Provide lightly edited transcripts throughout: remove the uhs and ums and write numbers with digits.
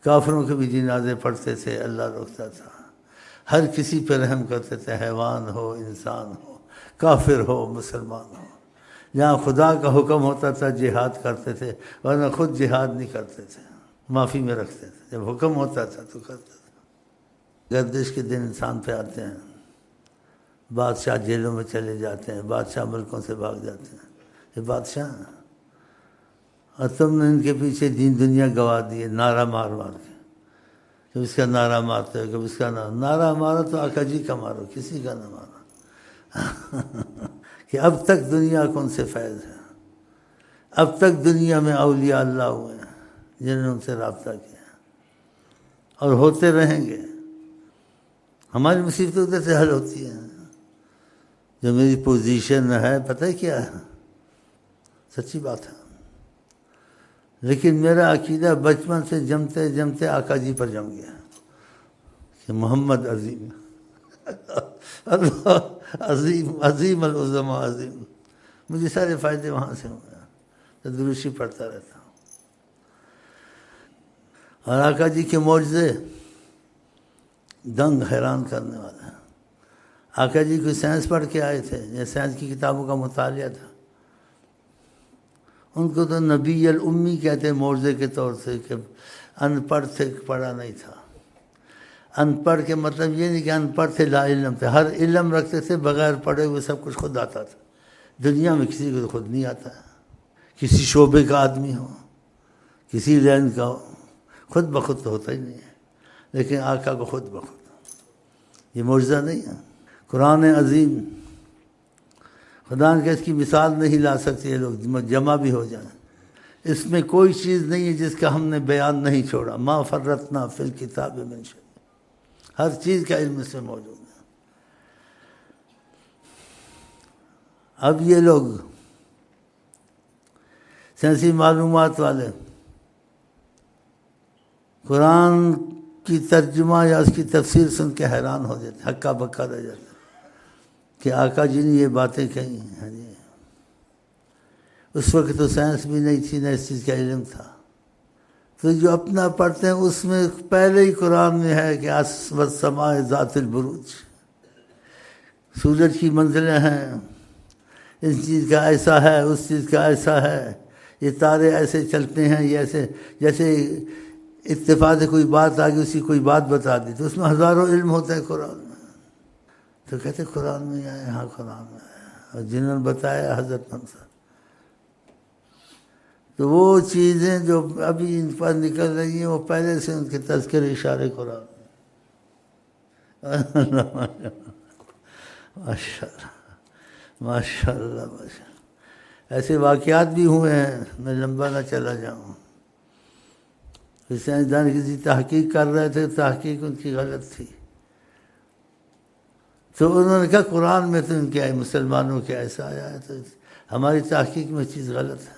کافروں کے بھی جنازے پڑھتے تھے، اللہ روکتا تھا، ہر کسی پہ رحم کرتے تھے، حیوان ہو، انسان ہو، کافر ہو، مسلمان ہو۔ جہاں خدا کا حکم ہوتا تھا جہاد کرتے تھے، ورنہ خود جہاد نہیں کرتے تھے، معافی میں رکھتے تھے، جب حکم ہوتا تھا تو کرتے تھے۔ گردش کے دن انسان پہ آتے ہیں، بادشاہ جیلوں میں چلے جاتے ہیں، بادشاہ ملکوں سے بھاگ جاتے ہیں، یہ بادشاہ ہیں، اور تم نے ان کے پیچھے دین دنیا گوا دیے نعرہ مار مار کے، کبھی اس کا نعرہ مارتے ہو، کبھی اس کا نعرہ مارو تو آقا جی کا مارو، کسی کا نہ مارو کہ اب تک دنیا کو ان سے فیض ہے، اب تک دنیا میں اولیاء اللہ ہوئے ہیں جنہوں نے ان سے رابطہ کیا اور ہوتے رہیں گے۔ ہماری مصیبتیں ادھر سے حل ہوتی ہیں۔ جو میری پوزیشن ہے پتہ ہے کیا ہے، سچی بات ہے، لیکن میرا عقیدہ بچپن سے جمتے جمتے آقا جی پر جم گیا کہ محمد عظیم اللہ عظیم، عظیم العظماء عظیم، مجھے سارے فائدے وہاں سے ہوں گے، تو دروشی پڑھتا رہتا ہوں۔ اور آقا جی کے معجزے دنگ حیران کرنے والے ہیں۔ آقا جی کوئی سائنس پڑھ کے آئے تھے یا سائنس کی کتابوں کا مطالعہ تھا، ان کو تو نبی الامی کہتے ہیں معجزے کے طور سے، کہ ان پڑھ تھے، پڑھا نہیں تھا۔ ان پڑھ کے مطلب یہ نہیں کہ ان پڑھ تھے لا علم تھے، ہر علم رکھتے تھے، بغیر پڑھے ہوئے سب کچھ خود آتا تھا۔ دنیا میں کسی کو خود نہیں آتا ہے، کسی شعبے کا آدمی ہو، کسی لین کا ہو، خود بخود تو ہوتا ہی نہیں ہے، لیکن آقا کو خود بخود، یہ معجزہ نہیں ہے۔ قرآن عظیم، خدا نے کہ اس کی مثال نہیں لا سکتے یہ لوگ، جمع بھی ہو جائیں، اس میں کوئی چیز نہیں ہے جس کا ہم نے بیان نہیں چھوڑا، ما فرطنا فی الکتاب من شیء، ہر چیز کا علم اس میں موجود ہے۔ اب یہ لوگ سائنسی معلومات والے قرآن کی ترجمہ یا اس کی تفسیر سن کے حیران ہو جاتے، ہکا بکا رہ جاتے کہ آقا جی نے یہ باتیں کہی ہیں جی۔ اس وقت تو سائنس بھی نہیں تھی، نہ اس چیز کا علم تھا، تو جو اپنا پڑھتے ہیں اس میں پہلے ہی قرآن میں ہے کہ والسماء ذات البروج، سورج کی منزلیں ہیں، اس چیز کا ایسا ہے، اس چیز کا ایسا ہے، یہ تارے ایسے چلتے ہیں، یہ ایسے، جیسے اتفاق سے کوئی بات آ گئی، اسی کوئی بات بتا دی، تو اس میں ہزاروں علم ہوتے ہیں قرآن میں، تو کہتے قرآن میں آئے، ہاں قرآن میں آئے، اور جنہوں نے بتایا حضرت منصر۔ تو وہ چیزیں جو ابھی ان پر نکل رہی ہیں وہ پہلے سے ان کے تذکر اشارے قرآن ماشاء اللہ ماشاء اللہ ماشاء اللہ۔ ایسے واقعات بھی ہوئے ہیں، میں لمبا نہ چلا جاؤں۔ سائنسدان کسی تحقیق کر رہے تھے، تحقیق ان کی غلط تھی، تو انہوں نے کہا قرآن میں تو ان کے مسلمانوں کے ایسا آیا ہے، تو ہماری تحقیق میں چیز غلط ہے۔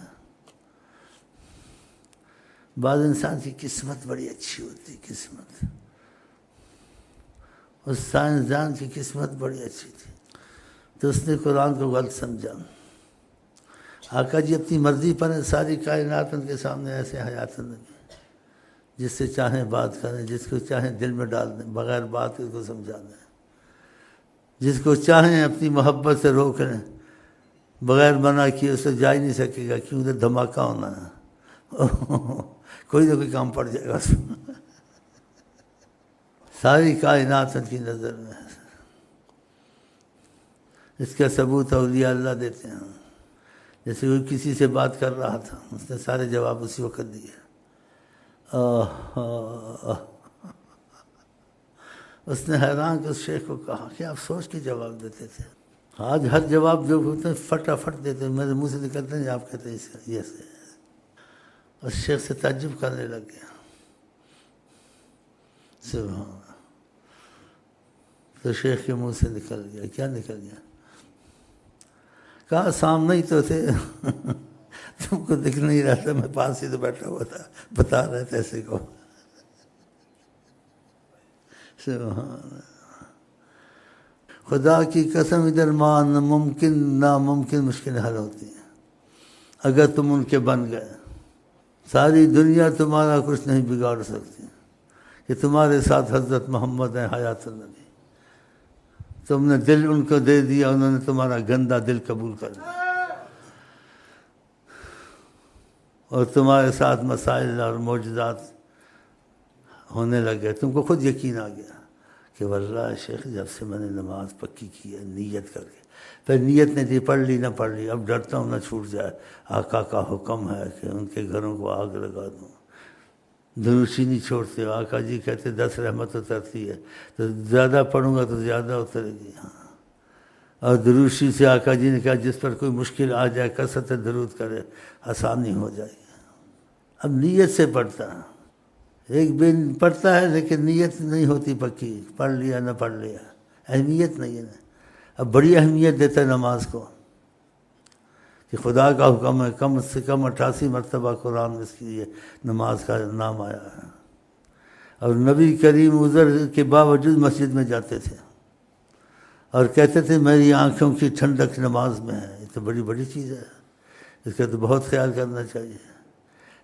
بعض انسان کی قسمت بڑی اچھی ہوتی، قسمت، اس سائنسدان کی قسمت بڑی اچھی تھی، تو اس نے قرآن کو غلط سمجھا۔ آقا جی اپنی مرضی پر ساری کائنات ان کے سامنے ایسے حیات النبی، جس سے چاہیں بات کریں، جس کو چاہیں دل میں ڈال دیں، بغیر بات کے کو سمجھا دیں، جس کو چاہیں اپنی محبت سے روک لیں، بغیر منع کیے اسے جا ہی نہیں سکے گا، کیونکہ دھماکہ ہونا ہے، کوئی نہ کوئی کام پڑ جائے گا اس میں۔ ساری کائنات ان کی نظر میں ہے۔ اس کا ثبوت اولیاء اللہ دیتے ہیں، جیسے کوئی کسی سے بات کر رہا تھا، اس نے سارے جواب اسی وقت دیے۔ اس نے حیران کہ اس شیخ کو کہا کہ آپ سوچ کے جواب دیتے تھے، آج ہر جواب جو ہوتے ہیں فٹافٹ دیتے ہیں، میرے منہ سے نکلتے ہیں آپ کہتے ہیں یہ سے۔ اس شیخ سے تعجب کرنے لگ گیا، سبحان اللہ۔ تو شیخ کے منہ سے نکل گیا، کیا نکل گیا؟ کہا سامنے ہی تو تھے تم کو دکھ نہیں رہا تھا، میں پاس ہی تو بیٹھا ہوا تھا، بتا رہے تھے ایسے کو۔ سبحان خدا کی قسم، ادھر ممکن ناممکن مشکل حل ہوتی ہیں اگر تم ان کے بن گئے، ساری دنیا تمہارا کچھ نہیں بگاڑ سکتی۔ کہ تمہارے ساتھ حضرت محمد ہیں حیات النبی، تم نے دل ان کو دے دیا، انہوں نے تمہارا گندا دل قبول کر لیا، اور تمہارے ساتھ مسائل اور معجزات ہونے لگے، تم کو خود یقین آ گیا کہ واللہ شیخ جب سے میں نے نماز پکی کی ہے نیت کر کے، پھر نیت نہیں تھی، پڑھ لی نہ پڑھ لی، اب ڈرتا ہوں نہ چھوٹ جائے، آقا کا حکم ہے کہ ان کے گھروں کو آگ لگا دوں، دروشی نہیں چھوڑتے، آقا جی کہتے 10 رحمت اترتی ہے تو زیادہ پڑھوں گا تو زیادہ اترے گی، ہاں، اور دروشی سے آقا جی نے کہا جس پر کوئی مشکل آ جائے کثرت درود کرے آسانی ہو جائے گی۔ اب نیت سے پڑھتا ہے، ایک بن پڑھتا ہے لیکن نیت نہیں ہوتی پکی، پڑھ لیا نہ پڑھ لیا، اہمیت نہیں ہے، اب بڑی اہمیت دیتا ہے نماز کو کہ خدا کا حکم ہے، کم سے کم 88 مرتبہ قرآن میں اس کی یہ نماز کا نام آیا ہے، اور نبی کریم عذر کے باوجود مسجد میں جاتے تھے اور کہتے تھے میری آنکھوں کی ٹھنڈک نماز میں ہے، یہ تو بڑی چیز ہے، اس کا تو بہت خیال کرنا چاہیے۔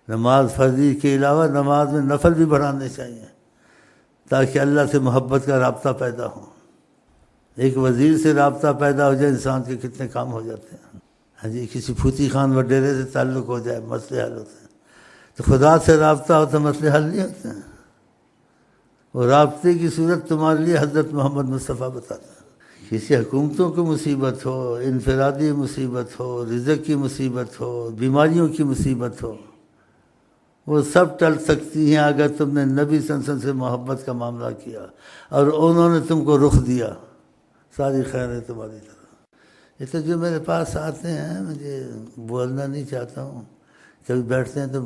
نماز فرضی کے علاوہ نماز میں نفل بھی بڑھانے چاہیے تاکہ اللہ سے محبت کا رابطہ پیدا ہو۔ ایک وزیر سے رابطہ پیدا ہو جائے انسان کے کتنے کام ہو جاتے ہیں، ہاں جی، کسی پھوتی خان وڈیرے سے تعلق ہو جائے مسئلے حل ہوتے ہیں، تو خدا سے رابطہ ہو تو مسئلے حل نہیں ہوتے ہیں۔ وہ رابطے کی صورت تمہارے لیے حضرت محمد مصطفیٰ بتاتا ہے۔ کسی حکومتوں کو مصیبت ہو، انفرادی مصیبت ہو، رزق کی مصیبت ہو، بیماریوں کی مصیبت ہو، وہ سب ٹل سکتی ہیں اگر تم نے نبی صلی اللہ علیہ وسلم سے محبت کا معاملہ کیا اور انہوں نے تم کو رخ دیا، ساری خیریں تمہاری طرف۔ یہ تو جو میرے پاس آتے ہیں، مجھے بولنا نہیں چاہتا ہوں، کبھی بیٹھتے ہیں تو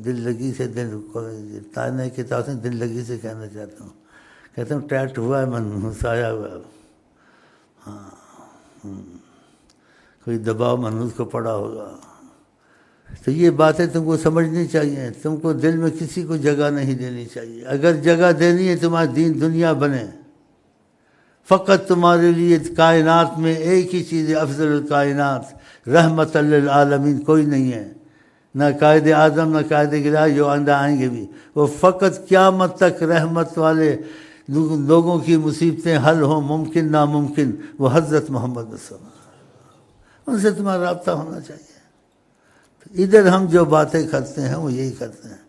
دل لگی سے تانے کے طور سے دل لگی سے کہنا چاہتا ہوں، کہتا ہوں ٹیٹ ہوا ہے من، مسایا ہوا ہے، ہاں، کوئی دباؤ منحوس کو پڑا ہوگا۔ تو یہ باتیں تم کو سمجھنی چاہیے، تم کو دل میں کسی کو جگہ نہیں دینی چاہیے، اگر جگہ دینی ہے تمہارا دین دنیا بنے، فقط تمہارے لیے کائنات میں ایک ہی چیز ہے، افضل الکائنات رحمت للعالمین، کوئی نہیں ہے، نہ قائد اعظم نہ قائد گراہ جو آئندہ آئیں گے بھی، وہ فقط قیامت تک رحمت والے لوگوں کی مصیبتیں حل ہوں، ممکن ناممکن، وہ حضرت محمد صلی اللہ علیہ وسلم، ان سے تمہارا رابطہ ہونا چاہیے۔ ادھر ہم جو باتیں کرتے ہیں وہ یہی کرتے ہیں،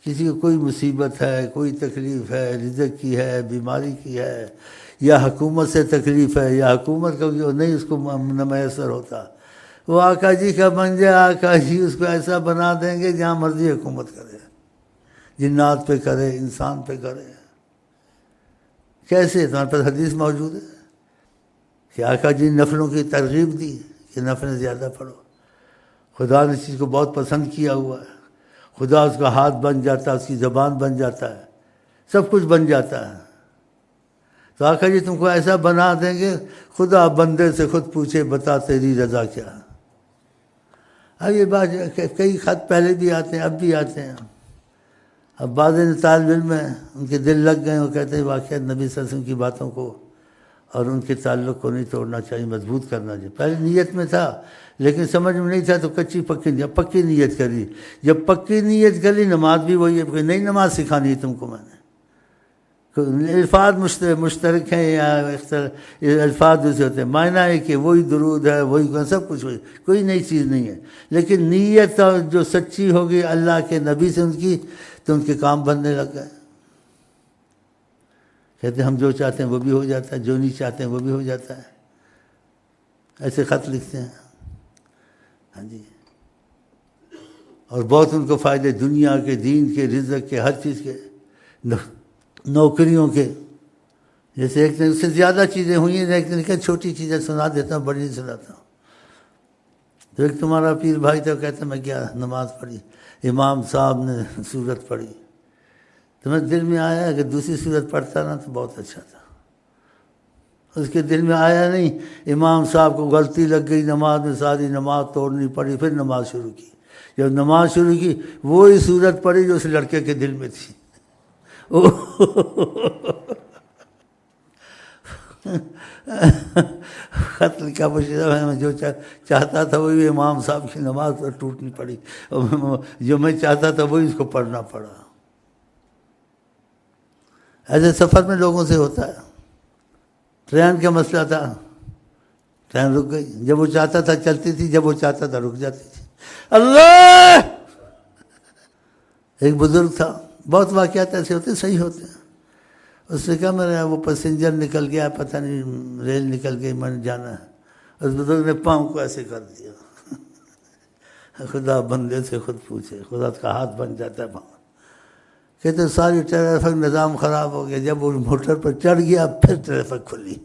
کسی کو کوئی مصیبت ہے، کوئی تکلیف ہے، رزق کی ہے، بیماری کی ہے، یا حکومت سے تکلیف ہے، یا حکومت کا نہیں اس کو نہ میسر ہوتا، وہ آقا جی کا بن جائے، آقا جی اس کو ایسا بنا دیں گے جہاں مرضی حکومت کرے، جنات پہ کرے، انسان پہ کرے۔ کیسے؟ تمہارے پاس حدیث موجود ہے کہ آقا جی نفلوں کی ترغیب دی کہ نفلیں زیادہ پڑھو، خدا نے اس چیز کو بہت پسند کیا ہوا ہے، خدا اس کا ہاتھ بن جاتا ہے، اس کی زبان بن جاتا ہے، سب کچھ بن جاتا ہے۔ تو آقا جی تم کو ایسا بنا دیں گے، خدا بندے سے خود پوچھے بتا تیری رضا کیا ہے۔ اب یہ بات کئی خط پہلے بھی آتے ہیں، اب بھی آتے ہیں، اب بعض طالب علم ہیں ان کے دل لگ گئے، وہ کہتے ہیں واقعہ نبی صلی اللہ علیہ وسلم کی باتوں کو اور ان کے تعلق کو نہیں توڑنا چاہیے، مضبوط کرنا چاہیے۔ پہلے نیت میں تھا لیکن سمجھ میں نہیں تھا تو کچی پکی نہیں، پکی نیت کری، جب پکی نیت کری نماز بھی وہی ہے، نئی نماز سکھانی ہے تم کو میں نے، الفاظ مشترک ہیں یا الفاظ دوسرے ہوتے ہیں، معنی ہے کہ وہی درود ہے، وہی سب کچھ وہی، کوئی نئی چیز نہیں ہے، لیکن نیت جو سچی ہوگی اللہ کے نبی سے ان کی، تو ان کے کام بننے لگ گئے۔ کہتے ہیں ہم جو چاہتے ہیں وہ بھی ہو جاتا ہے، جو نہیں چاہتے ہیں وہ بھی ہو جاتا ہے، ایسے خط لکھتے ہیں، ہاں جی، اور بہت ان کو فائدے دنیا کے، دین کے، رزق کے، ہر چیز کے، نوکریوں کے، جیسے ایک دن اس سے زیادہ چیزیں ہوئی ہیں، ایک دن کہ چھوٹی چیزیں سنا دیتا ہوں، بڑی نہیں سناتا ہوں۔ تو ایک تمہارا پیر بھائی تھا، کہتا میں کیا نماز پڑھی، امام صاحب نے سورت پڑھی، تو میں دل میں آیا کہ دوسری سورت پڑھتا نا تو بہت اچھا تھا، اس کے دل میں آیا نہیں، امام صاحب کو غلطی لگ گئی نماز میں، ساری نماز توڑنی پڑی، پھر نماز شروع کی، جب نماز شروع کی وہی سورت پڑھی جو اس لڑکے کے دل میں تھی، خط لکھا میں جو چاہتا تھا وہی امام صاحب کی نماز پر ٹوٹنی پڑی، جو میں چاہتا تھا وہی اس کو پڑھنا پڑا۔ ایسے سفر میں لوگوں سے ہوتا ہے. ٹرین کا مسئلہ تھا، ٹرین رک گئی، جب وہ چاہتا تھا چلتی تھی، جب وہ چاہتا تھا رک جاتی تھی. اللہ! ایک بزرگ تھا، بہت واقعات ایسے ہوتے صحیح ہوتے ہیں. اس نے کہا میرا وہ پیسنجر نکل گیا، پتہ نہیں ریل نکل گئی، میں نے جانا ہے. اس بزرگ نے پاؤں کو ایسے کر دیا. خدا بندے سے خود پوچھے، خدا کا ہاتھ بن جاتا ہے پاؤں. کہتے ساری ٹریفک نظام خراب ہو گیا، جب وہ موٹر پر چڑھ گیا پھر ٹریفک کھلی.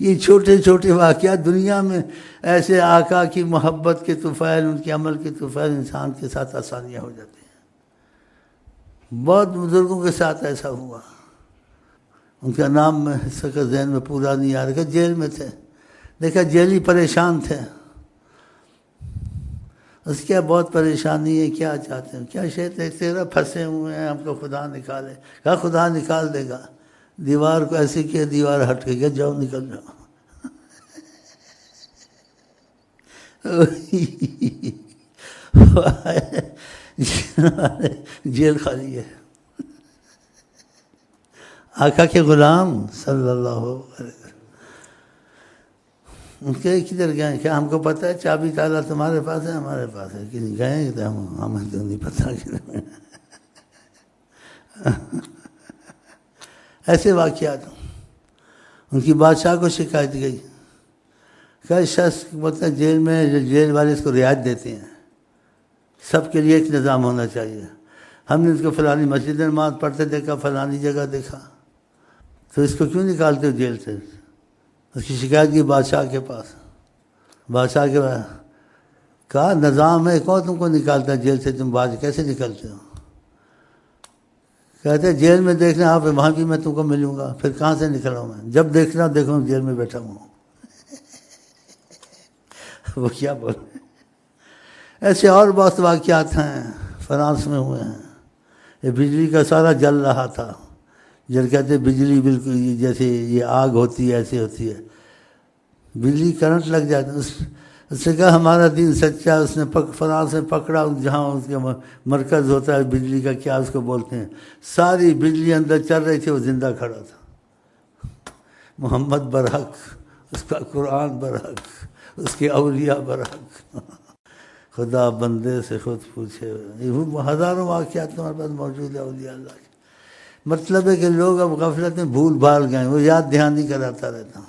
یہ چھوٹے چھوٹے واقعات دنیا میں ایسے آقا کی محبت کے طفیل، ان کے عمل کے طفیل انسان کے ساتھ آسانیاں ہو جاتی ہیں. بہت بزرگوں کے ساتھ ایسا ہوا. ان کا نام میں اس کا ذہن میں پورا نہیں آ رہا. جیل میں تھے، دیکھا جیلی پریشان تھے. اس کیا بہت پریشانی ہے، کیا چاہتے ہیں، کیا شیط ہے تیرا پھنسے ہوئے ہیں، ہم کو خدا نکالے. کہا خدا نکال دے گا. دیوار کو ایسے کیا، دیوار ہٹ گئی، جاؤ نکل جاؤ. جیل خالی ہے. آقا کے غلام صلی اللہ علیہ وسلم ان کے کدھر گئے؟ کیا ہم کو پتہ ہے چابی تالا تمہارے پاس ہے، ہمارے پاس ہے کہ نہیں گئے تو ہمیں تو نہیں پتہ. ایسے واقعات. ان کی بادشاہ کو شکایت گئی کہ شخص بولتا ہے جیل میں جیل والے اس کو رعایت دیتے ہیں، سب کے لیے ایک نظام ہونا چاہیے. ہم نے اس کو فلانی مسجد میں نماز پڑھتے دیکھا، فلانی جگہ دیکھا، تو اس کو کیوں نکالتے ہو جیل سے؟ اس کی شکایت کی بادشاہ کے پاس. بادشاہ کے پاس کہا نظام ہے، کون تم کو نکالتا ہے جیل سے؟ تم باز کیسے نکلتے ہو؟ کہتے ہیں جیل میں دیکھنا آپ، وہاں بھی میں تم کو ملوں گا. پھر کہاں سے نکلا ہوں میں؟ جب دیکھنا دیکھو جیل میں بیٹھا ہوں. وہ کیا بولے. ایسے اور بہت واقعات ہیں. فرانس میں ہوئے ہیں. یہ بجلی کا سارا جل رہا تھا. جب کہتے ہیں بجلی بالکل جیسے یہ آگ ہوتی ہے ایسے ہوتی ہے، بجلی کرنٹ لگ جاتا ہے. اس نے کہا ہمارا دین سچا ہے. اس نے فرانس میں پکڑا جہاں اس کے مرکز ہوتا ہے بجلی کا، کیا اس کو بولتے ہیں، ساری بجلی اندر چل رہی تھی، وہ زندہ کھڑا تھا. محمد برحق، اس کا قرآن برحق، اس کے اولیاء برحق. خدا بندے سے خود پوچھے. ہزاروں واقعات تمہارے پاس موجود ہے اولیاء اللہ کے. مطلب ہے کہ لوگ اب غفلت میں بھول بھال گئے. وہ یاد دہانی کراتا رہتا ہوں.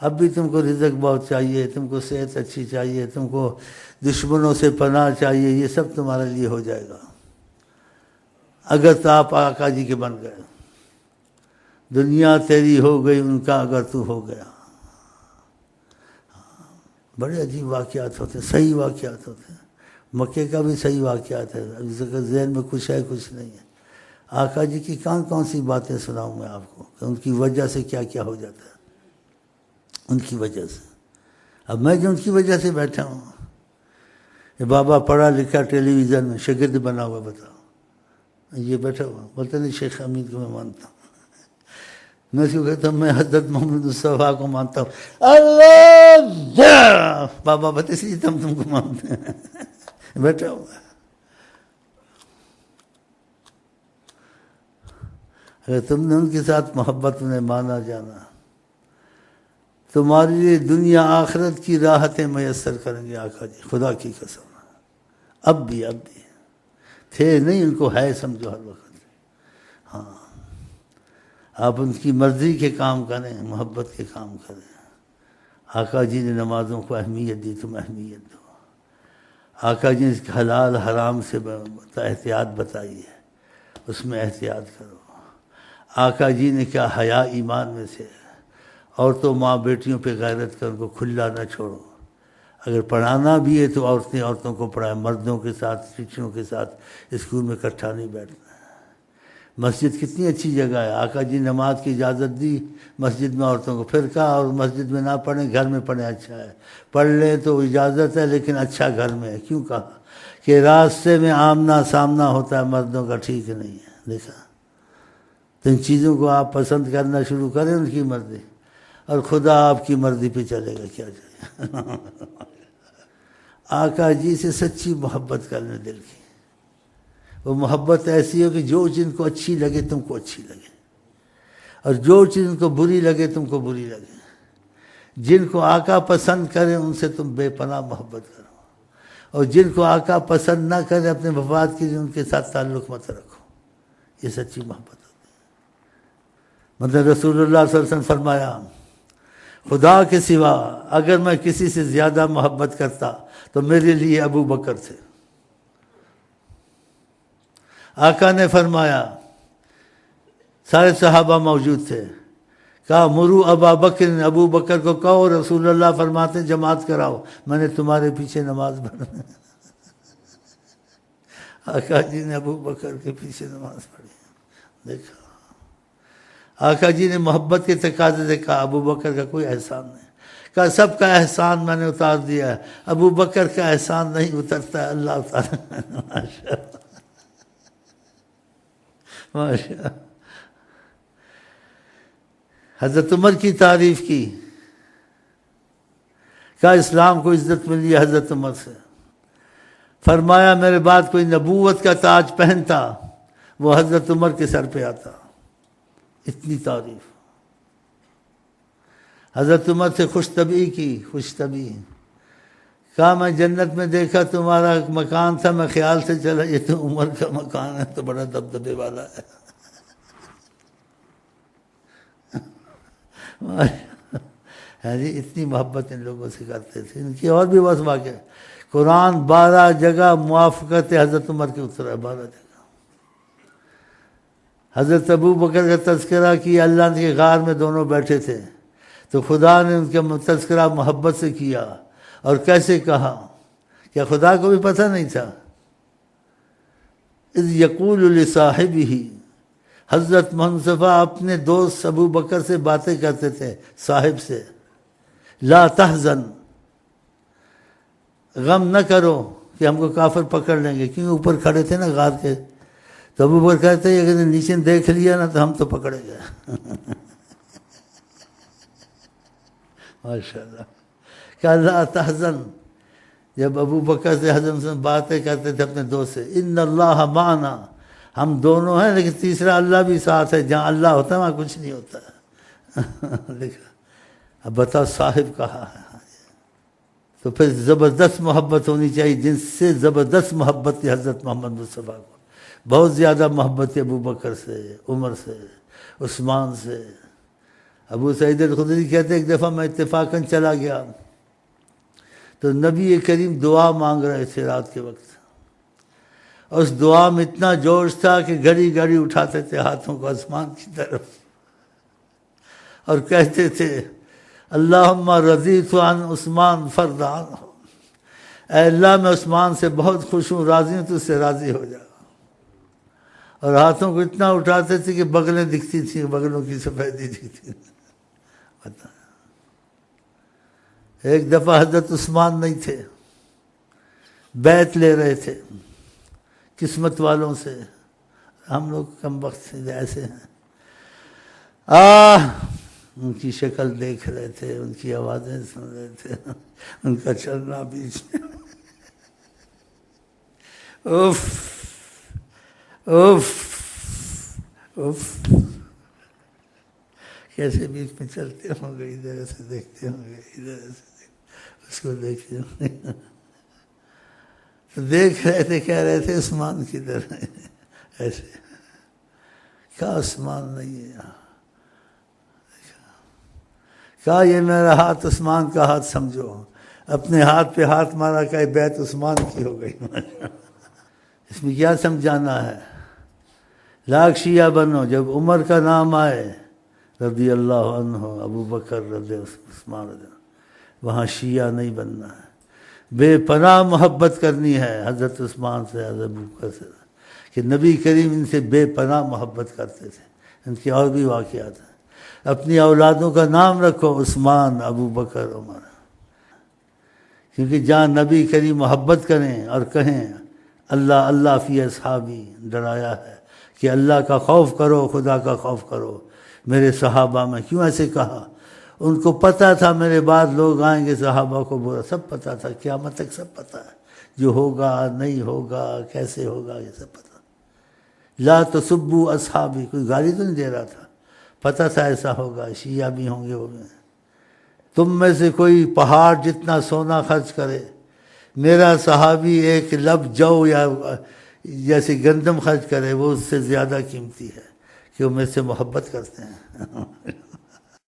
اب بھی تم کو رزق بہت چاہیے، تم کو صحت اچھی چاہیے، تم کو دشمنوں سے پناہ چاہیے، یہ سب تمہارے لیے ہو جائے گا اگر تو آپ آقا جی کے بن گئے. دنیا تیری ہو گئی ان کا اگر تو ہو گیا. بڑے عجیب واقعات ہوتے ہیں، صحیح واقعات ہوتے ہیں. مکے کا بھی صحیح واقعات ہے. ذہن میں کچھ ہے کچھ نہیں ہے. آقا جی کی کون سی باتیں سناؤں میں آپ کو کہ ان کی وجہ سے کیا کیا ہو جاتا ہے. ان کی وجہ سے اب میں جو ان کی وجہ سے بیٹھا ہوں. یہ بابا پڑھا لکھا ٹیلی ویژن میں شاگرد بنا ہوا، بتاؤ یہ بیٹھا ہوا بولتا نہیں شیخ حمید کو میں مانتا ہوں. میں اس کو کہتا ہوں میں حضرت محمد مصطفیٰ کو مانتا ہوں. اللہ بابا بتا اس لیے تم کو مانتے ہیں. بیٹھا ہوا. اگر تم نے ان کے ساتھ محبت میں مانا جانا، تمہاری لیے دنیا آخرت کی راحتیں میسر کریں گے آقا جی. خدا کی قسم. اب بھی تھے نہیں، ان کو ہے سمجھو ہر وقت. ہاں آپ ان کی مرضی کے کام کریں، محبت کے کام کریں. آقا جی نے نمازوں کو اہمیت دی، تم اہمیت دو. آقا جی نے حلال حرام سے احتیاط بتائی ہے، اس میں احتیاط کرو. آقا جی نے کیا حیا ایمان میں سے. عورتوں ماں بیٹیوں پہ غیرت کر، ان کو کھلا نہ چھوڑو. اگر پڑھانا بھی ہے تو عورتوں کو پڑھائیں، مردوں کے ساتھ ٹیچروں کے ساتھ اسکول میں اکٹھا نہیں بیٹھنا. مسجد کتنی اچھی جگہ ہے. آقا جی نماز کی اجازت دی مسجد میں عورتوں کو، پھر کہا اور مسجد میں نہ پڑھیں، گھر میں پڑھیں اچھا ہے. پڑھ لیں تو اجازت ہے لیکن اچھا گھر میں ہے. کیوں کہا؟ کہ راستے میں آمنا سامنا ہوتا ہے مردوں کا، ٹھیک نہیں ہے. دیکھا تو ان چیزوں کو آپ پسند کرنا شروع کریں، ان کی مرضی، اور خدا آپ کی مرضی پہ چلے گا. کیا چاہیے. آقا جی سے سچی محبت کرنے دل کی. وہ محبت ایسی ہو کہ جو چیز کو اچھی لگے تم کو اچھی لگے، اور جو چیز کو بری لگے تم کو بری لگے۔ جن کو آقا پسند کرے ان سے تم بے پناہ محبت کرو، اور جن کو آقا پسند نہ کرے اپنے مفاد کے لیے ان کے ساتھ تعلق مت رکھو۔ یہ سچی محبت ہوتی ہے۔ مطلب رسول اللہ صلی اللہ علیہ وسلم فرمایا، خدا کے سوا اگر میں کسی سے زیادہ محبت کرتا تو میرے لیے ابو بکر تھے۔ آقا نے فرمایا، سارے صحابہ موجود تھے، کہا مرو ابا بکر، ابو بکر کو کہو رسول اللہ فرماتے جماعت کراؤ، میں نے تمہارے پیچھے نماز پڑھنا۔ آقا جی نے ابو بکر کے پیچھے نماز پڑھی۔ دیکھا آقا جی نے محبت کے تقاضے سے کہا ابو بکر کا کوئی احسان نہیں، کہا سب کا احسان میں نے اتار دیا ہے، ابو بکر کا احسان نہیں اترتا ہے، اللہ اتارا۔ ماشاء اللہ ماشاء۔ حضرت عمر کی تعریف کی، کہا اسلام کو عزت ملی ہے حضرت عمر سے۔ فرمایا میرے بعد کوئی نبوت کا تاج پہنتا وہ حضرت عمر کے سر پہ آتا۔ اتنی تعریف۔ حضرت عمر سے خوش طبعی کی، خوش طبعی۔ کہا میں جنت میں دیکھا تمہارا مکان تھا، میں خیال سے چلا یہ تو عمر کا مکان ہے، تو بڑا دبدبے والا ہے۔ اتنی محبت ان لوگوں سے کرتے تھے۔ ان کی اور بھی بس واقع، قرآن 12 جگہ موافقت حضرت عمر کے اترا ہے، 12 جگہ۔ حضرت ابو بکر کا تذکرہ کیا، اللہ کے غار میں دونوں بیٹھے تھے تو خدا نے ان کا تذکرہ محبت سے کیا، اور کیسے کہا، کیا خدا کو بھی پتہ نہیں تھا؟ اذ یقول لصاحبہ، حضرت منصفہ اپنے دوست ابو بکر سے باتیں کرتے تھے، صاحب سے، لا تحزن، غم نہ کرو کہ ہم کو کافر پکڑ لیں گے، کیونکہ اوپر کھڑے تھے نا غار کے، تو ابو بکر کہتے ہیں اگر نیچے دیکھ لیا نا تو ہم تو پکڑے گئے۔ ماشاءاللہ۔ کہ لا تحزن، جب ابو بکر سے حضرت سے باتیں کرتے تھے اپنے دوست سے، ان اللہ معنا، ہم دونوں ہیں لیکن تیسرا اللہ بھی ساتھ ہے، جہاں اللہ ہوتا ہے وہاں کچھ نہیں ہوتا ہے۔ دیکھا، اب بتاؤ صاحب کہا ہے، تو پھر زبردست محبت ہونی چاہیے، جن سے زبردست محبت تھی حضرت محمد مصطفیٰ کو، بہت زیادہ محبت تھی ابو بکر سے، عمر سے، عثمان سے۔ ابو سعید الخدری کہتے ایک دفعہ میں اتفاقاً چلا گیا تو نبی کریم دعا مانگ رہے تھے رات کے وقت، اور اس دعا میں اتنا جوش تھا کہ گھڑی گھڑی اٹھاتے تھے ہاتھوں کو آسمان کی طرف، اور کہتے تھے اللہم رضیت عن عثمان فرض عنہ، اے اللہ میں عثمان سے بہت خوش ہوں، راضی ہوں، تو اس سے راضی ہو جا۔ اور ہاتھوں کو اتنا اٹھاتے تھے کہ بغلیں دکھتی تھیں، بغلوں کی سفیدی دکھتی تھی۔ ایک دفعہ حضرت عثمان نہیں تھے، بیعت لے رہے تھے قسمت والوں سے، ہم لوگ کم وقت سے ایسے ہیں، ان کی شکل دیکھ رہے تھے، ان کی آوازیں سن رہے تھے، ان کا چلنا بیچ میں، اوف اوف اوف، کیسے بیچ میں چلتے ہوں گے، ادھر سے دیکھتے ہوں گے، ادھر سے اس کو دیکھتے ہوں گے، تو دیکھ رہے تھے، کہہ رہے تھے عثمان کدھر ہے، ایسے کہا عثمان نہیں ہے یہاں، کہا یہ میرا ہاتھ عثمان کا ہاتھ سمجھو، اپنے ہاتھ پہ ہاتھ مارا، کہ بیعت عثمان کی ہو گئی۔ اس میں کیا سمجھانا ہے؟ لاکھ شیعہ بنو، جب عمر کا نام آئے رضی اللہ عنہ، ابو بکر رضی عثمان رضی، وہاں شیعہ نہیں بننا ہے، بے پناہ محبت کرنی ہے حضرت عثمان سے، حضرت ابو بکر سے، کہ نبی کریم ان سے بے پناہ محبت کرتے تھے۔ ان کے اور بھی واقعات ہیں، اپنی اولادوں کا نام رکھو عثمان، ابو بکر، عمر، کیونکہ جہاں نبی کریم محبت کریں اور کہیں اللہ اللہ فی اصحابی، ڈرایا ہے کہ اللہ کا خوف کرو، خدا کا خوف کرو میرے صحابہ میں۔ کیوں ایسے کہا؟ ان کو پتہ تھا میرے بعد لوگ آئیں گے صحابہ کو برا، سب پتہ تھا، قیامت تک سب پتہ ہے، جو ہوگا نہیں ہوگا، کیسے ہوگا، یہ سب پتہ۔ لا تسبوا اصحابی، کوئی گالی تو نہیں دے رہا تھا، پتہ تھا ایسا ہوگا، شیعہ بھی ہوں گے وہ بھی۔ تم میں سے کوئی پہاڑ جتنا سونا خرچ کرے، میرا صحابی ایک لب جو یا جیسے گندم خرچ کرے، وہ اس سے زیادہ قیمتی ہے کہ وہ مجھ سے محبت کرتے ہیں۔